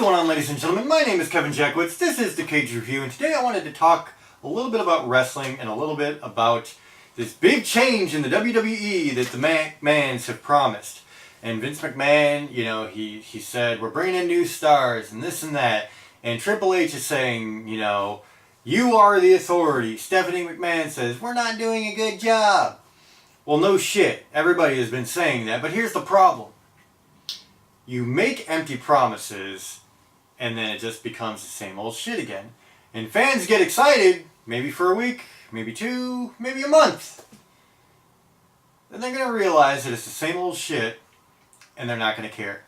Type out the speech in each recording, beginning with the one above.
going on, ladies and gentlemen? My name is Kevin Jackwitz. This is the Kaged Review, and today I wanted to talk a little bit about wrestling and a little bit about this big change in the WWE that the McMahons have promised. And Vince McMahon, you know, he said, we're bringing in new stars and this and that. And Triple H is saying, you know, you are the authority. Stephanie McMahon says, we're not doing a good job. Well, no shit. Everybody has been saying that, but here's the problem. You make empty promises, and then it just becomes the same old shit again. And fans get excited, maybe for a week, maybe two, maybe a month. Then they're going to realize that it's the same old shit, and they're not going to care.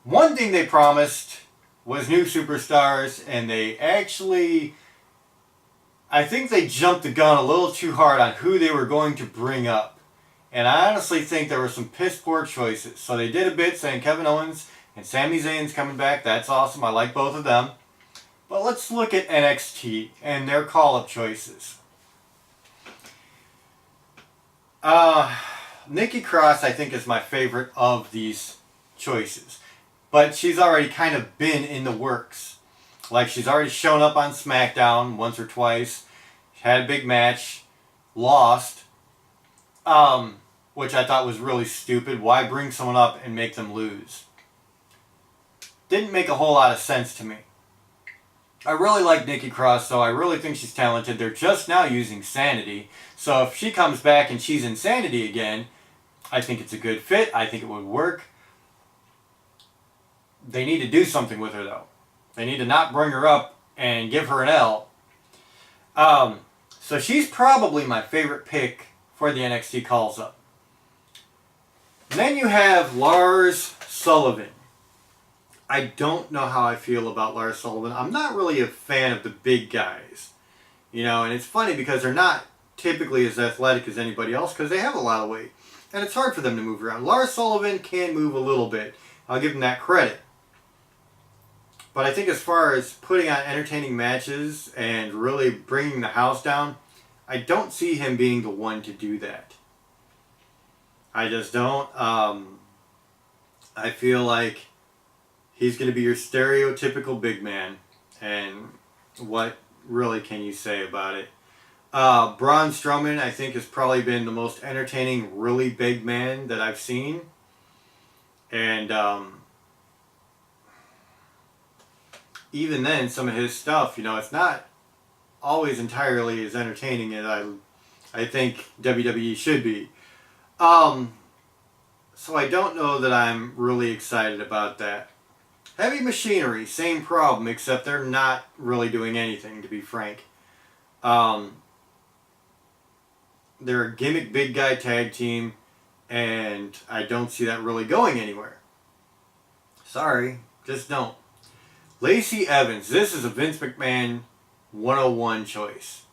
One thing they promised was new superstars, and they actually, I think they jumped the gun a little too hard on who they were going to bring up. And I honestly think there were some piss poor choices. So they did a bit saying Kevin Owens and Sami Zayn's coming back. That's awesome. I like both of them. But let's look at NXT and their call-up choices. Nikki Cross, I think, is my favorite of these choices. But she's already kind of been in the works. Like, she's already shown up on SmackDown once or twice. She had a big match. Lost. Which I thought was really stupid. Why bring someone up and make them lose? Didn't make a whole lot of sense to me. I really like Nikki Cross, though. I really think she's talented. They're just now using Sanity. So if she comes back and she's in Sanity again, I think it's a good fit. I think it would work. They need to do something with her, though. They need to not bring her up and give her an L. So she's probably my favorite pick for the NXT Calls-Up. Then you have Lars Sullivan. I don't know how I feel about Lars Sullivan. I'm not really a fan of the big guys. You know, and it's funny because they're not typically as athletic as anybody else because they have a lot of weight. And it's hard for them to move around. Lars Sullivan can move a little bit. I'll give him that credit. But I think as far as putting on entertaining matches and really bringing the house down, I don't see him being the one to do that. I just don't. I feel like he's going to be your stereotypical big man. And what really can you say about it? Braun Strowman, I think, has probably been the most entertaining, really big man that I've seen. And even then, some of his stuff, you know, it's not always entirely as entertaining as I think WWE should be. So I don't know that I'm really excited about that. Heavy Machinery, same problem, except they're not really doing anything, to be frank. They're a gimmick big guy tag team, and I don't see that really going anywhere. Sorry, just don't. Lacey Evans, this is a Vince McMahon 101 choice.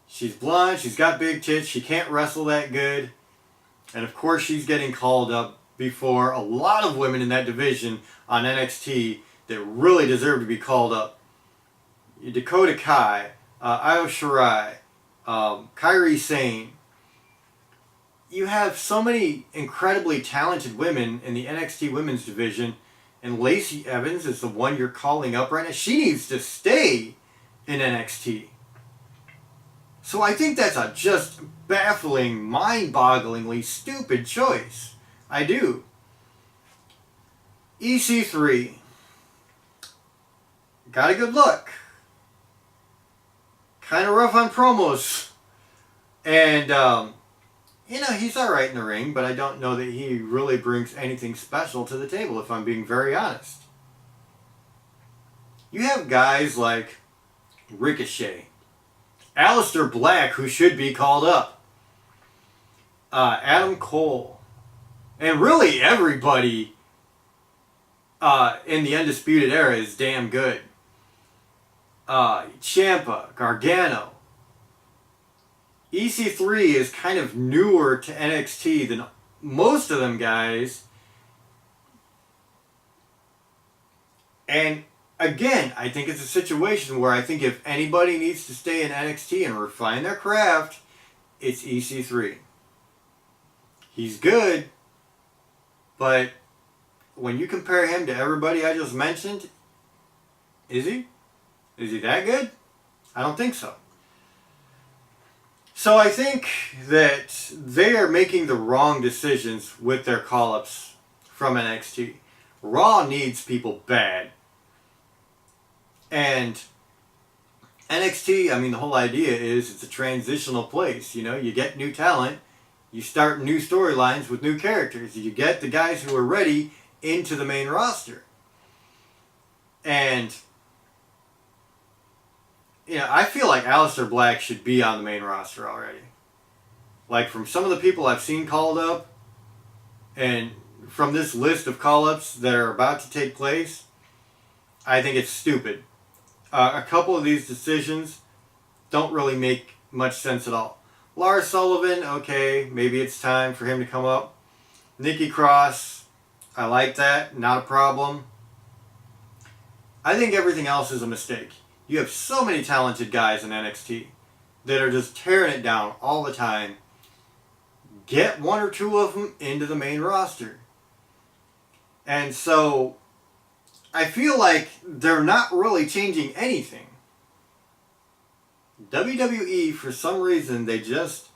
She's blonde, she's got big tits, she can't wrestle that good. And of course she's getting called up before a lot of women in that division on NXT that really deserve to be called up. Dakota Kai, Io Shirai, Kairi Sane. You have so many incredibly talented women in the NXT women's division, and Lacey Evans is the one you're calling up right now. She needs to stay in NXT. So I think that's a just baffling, mind-bogglingly stupid choice. I do. EC3. Got a good look. Kind of rough on promos. And, you know, he's alright in the ring, but I don't know that he really brings anything special to the table, if I'm being very honest. You have guys like Ricochet, Aleister Black, who should be called up, Adam Cole, and really everybody in the Undisputed Era is damn good. Ciampa, Gargano. EC3 is kind of newer to NXT than most of them guys. And again, I think it's a situation where I think if anybody needs to stay in NXT and refine their craft, it's EC3. He's good, but when you compare him to everybody I just mentioned, is he? Is he that good? I don't think so. So I think that they are making the wrong decisions with their call-ups from NXT. Raw needs people bad. And NXT, I mean, the whole idea is it's a transitional place. You know, you get new talent, you start new storylines with new characters. You get the guys who are ready into the main roster. And, you know, I feel like Aleister Black should be on the main roster already. Like, from some of the people I've seen called up, and from this list of call-ups that are about to take place, I think it's stupid. A couple of these decisions don't really make much sense at all. Lars Sullivan, okay, maybe it's time for him to come up. Nikki Cross, I like that, not a problem. I think everything else is a mistake. You have so many talented guys in NXT that are just tearing it down all the time. Get one or two of them into the main roster. And so I feel like they're not really changing anything. WWE, for some reason, they just...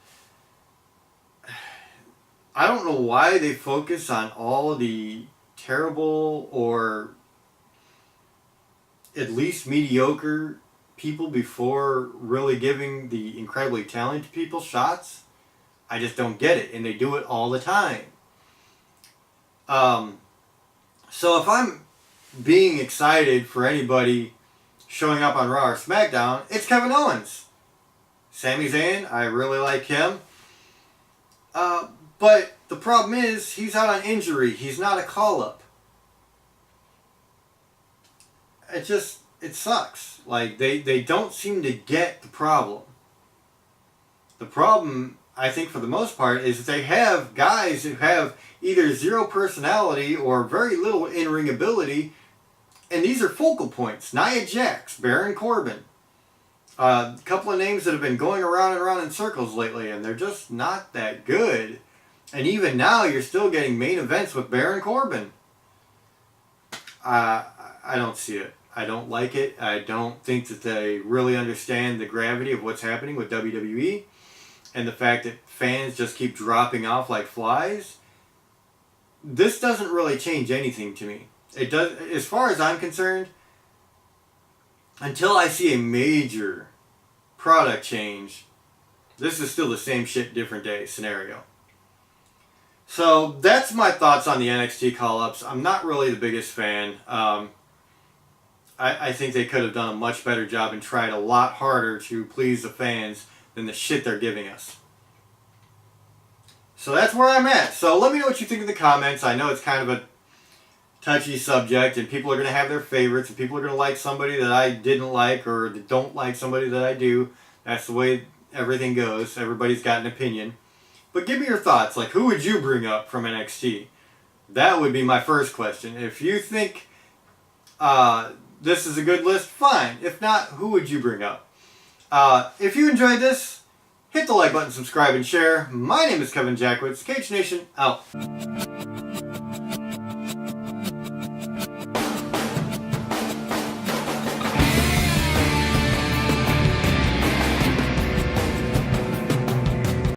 I don't know why they focus on all the terrible or at least mediocre people before really giving the incredibly talented people shots. I just don't get it, and they do it all the time. So if I'm being excited for anybody showing up on Raw or SmackDown, it's Kevin Owens. Sami Zayn, I really like him. But the problem is, he's out on injury. He's not a call-up. It sucks. Like, they don't seem to get the problem. The problem, I think for the most part, is that they have guys who have either zero personality or very little in-ring ability, and these are focal points. Nia Jax, Baron Corbin. A couple of names that have been going around and around in circles lately, and they're just not that good. And even now, you're still getting main events with Baron Corbin. I don't see it. I don't like it. I don't think that they really understand the gravity of what's happening with WWE and the fact that fans just keep dropping off like flies. This doesn't really change anything to me. It does, as far as I'm concerned, until I see a major product change, this is still the same shit, different day scenario. So that's my thoughts on the NXT call-ups. I'm not really the biggest fan. I think they could have done a much better job and tried a lot harder to please the fans than the shit they're giving us. So that's where I'm at. So let me know what you think in the comments. I know it's kind of a touchy subject, and people are going to have their favorites, and people are going to like somebody that I didn't like, or don't like somebody that I do. That's the way everything goes. Everybody's got an opinion. But give me your thoughts. Like, who would you bring up from NXT? That would be my first question. If you think this is a good list, fine. If not, who would you bring up? If you enjoyed this, hit the like button, subscribe, and share. My name is Kevin Jackwitz. Kaged Nation, out.